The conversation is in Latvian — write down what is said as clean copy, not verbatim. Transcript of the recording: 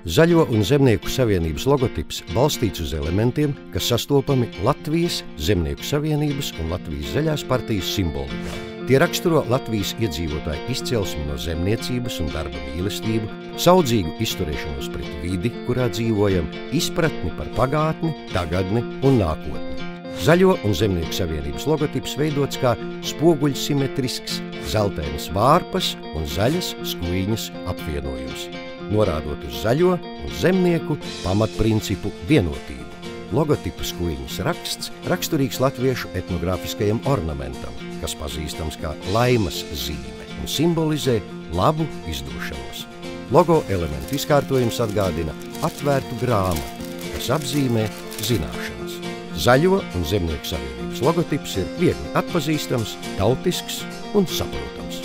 Zaļo un zemnieku savienības logotips balstīts uz elementiem, kas sastopami Latvijas Zemnieku savienības un Latvijas zaļās partijas simbolikā. Tie raksturo Latvijas iedzīvotāju izcelsmi no zemniecības un darba mīlestību, saudzīgu izturēšanos pret vidi, kurā dzīvojam, izpratni par pagātni, tagadni un nākotni. Zaļo un Zemnieku savienības logotips veidots kā spoguļsimetrisks, zeltainas vārpas un zaļas skujņas apvienojums, norādot uz zaļo un zemnieku pamatprincipu vienotību. Logotipa skujņas raksts raksturīgs latviešu etnogrāfiskajam ornamentam, kas pazīstams kā laimas zīme un simbolizē labu izdošanos. Logo elementu izkārtojums atgādina atvērtu grāmatu, kas apzīmē zināšanas. Zaļo un Zemnieku savienības logotips ir viegli atpazīstams, tautisks un saprotams.